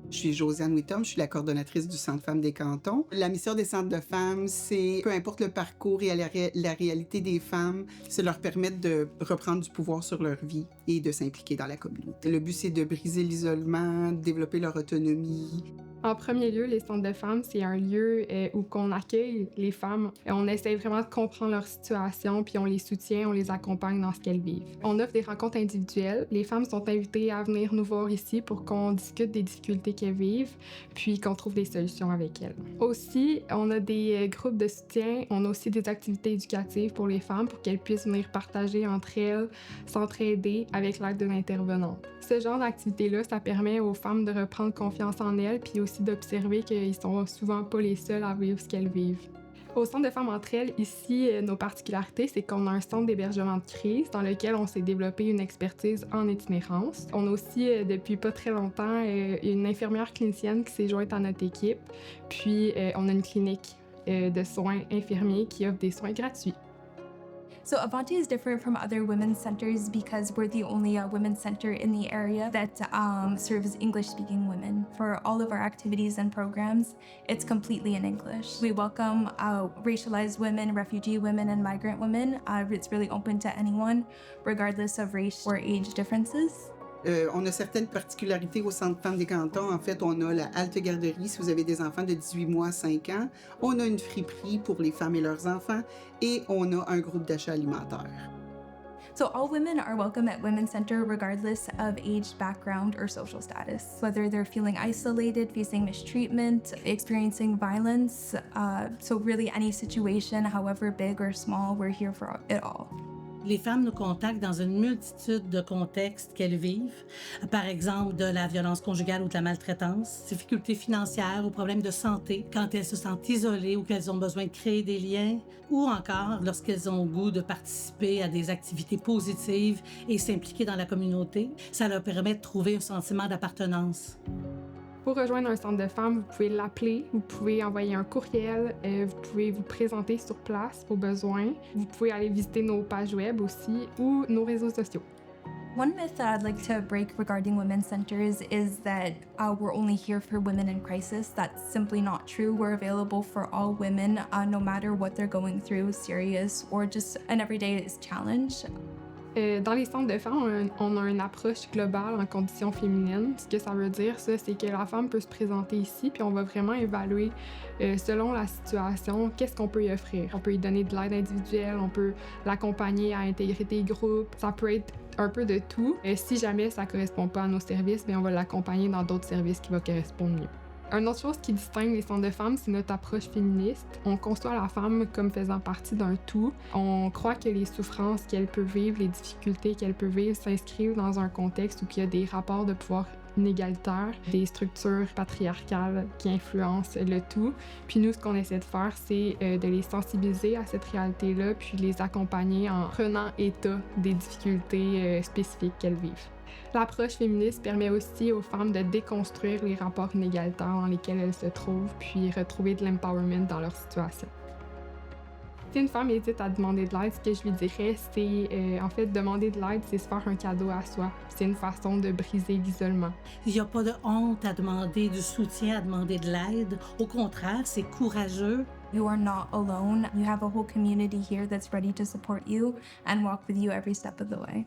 Je suis Josiane Whittom, je suis la coordonnatrice du Centre Femmes des Cantons. La mission des centres de femmes, c'est, peu importe le parcours et la réalité des femmes, c'est leur permettre de reprendre du pouvoir sur leur vie et de s'impliquer dans la communauté. Le but, c'est de briser l'isolement, de développer leur autonomie. En premier lieu, les centres de femmes, c'est un lieu où on accueille les femmes. On essaie vraiment de comprendre leur situation, puis on les soutient, on les accompagne dans ce qu'elles vivent. On offre des rencontres individuelles. Les femmes sont invitées à venir nous voir ici pour qu'on discute des difficultés qu'elles vivent, puis qu'on trouve des solutions avec elles. Aussi, on a des groupes de soutien. On a aussi des activités éducatives pour les femmes pour qu'elles puissent venir partager entre elles, s'entraider avec l'aide d'une intervenante. Ce genre d'activité-là, ça permet aux femmes de reprendre confiance en elles, puis aussi d'observer qu'ils sont souvent pas les seuls à vivre ce qu'elles vivent. Au Centre de femmes entre elles, ici, nos particularités, c'est qu'on a un centre d'hébergement de crise dans lequel on s'est développé une expertise en itinérance. On a aussi, depuis pas très longtemps, une infirmière clinicienne qui s'est jointe à notre équipe. Puis, on a une clinique de soins infirmiers qui offre des soins gratuits. So Avanti is different from other women's centers because we're the only women's center in the area that serves English-speaking women. For all of our activities and programs, it's completely in English. We welcome racialized women, refugee women, and migrant women. It's really open to anyone, regardless of race or age differences. On a certaines particularités au Centre Femmes des Cantons. En fait, on a la halte garderie si vous avez des enfants de 18 mois à 5 ans. On a une friperie pour les femmes et leurs enfants. Et on a un groupe d'achat alimentaire. So all women are welcome at Women's Center regardless of age, background, or social status. Whether they're feeling isolated, facing mistreatment, experiencing violence. So really any situation, however big or small, we're here for it all. Les femmes nous contactent dans une multitude de contextes qu'elles vivent. Par exemple, de la violence conjugale ou de la maltraitance, difficultés financières ou problèmes de santé, quand elles se sentent isolées ou qu'elles ont besoin de créer des liens, ou encore lorsqu'elles ont le goût de participer à des activités positives et s'impliquer dans la communauté. Ça leur permet de trouver un sentiment d'appartenance. Pour rejoindre un centre de femmes, vous pouvez l'appeler, vous pouvez envoyer un courriel, vous pouvez vous présenter sur place au besoin. Vous pouvez aller visiter nos pages web aussi ou nos réseaux sociaux. One myth that I'd like to break regarding women's centers is that we're only here for women in crisis. That's simply not true. We're available for all women, no matter what they're going through, serious or just an everyday challenge. Dans les centres de femmes, on a une approche globale en conditions féminines. Ce que ça veut dire, ça, c'est que la femme peut se présenter ici, puis on va vraiment évaluer, selon la situation, qu'est-ce qu'on peut y offrir. On peut lui donner de l'aide individuelle, on peut l'accompagner à intégrer des groupes. Ça peut être un peu de tout. Si jamais ça ne correspond pas à nos services, bien, on va l'accompagner dans d'autres services qui vont correspondre mieux. Une autre chose qui distingue les centres de femmes, c'est notre approche féministe. On conçoit la femme comme faisant partie d'un tout. On croit que les souffrances qu'elle peut vivre, les difficultés qu'elle peut vivre s'inscrivent dans un contexte où il y a des rapports de pouvoir inégalitaires, des structures patriarcales qui influencent le tout. Puis nous, ce qu'on essaie de faire, c'est de les sensibiliser à cette réalité-là, puis les accompagner en prenant état des difficultés spécifiques qu'elles vivent. L'approche féministe permet aussi aux femmes de déconstruire les rapports inégalitaires dans lesquels elles se trouvent, puis retrouver de l'empowerment dans leur situation. Si une femme hésite à demander de l'aide, ce que je lui dirais, c'est en fait demander de l'aide, c'est se faire un cadeau à soi. C'est une façon de briser l'isolement. Il n'y a pas de honte à demander du soutien, à demander de l'aide. Au contraire, c'est courageux. You are not alone. You have a whole community here that's ready to support you and walk with you every step of the way.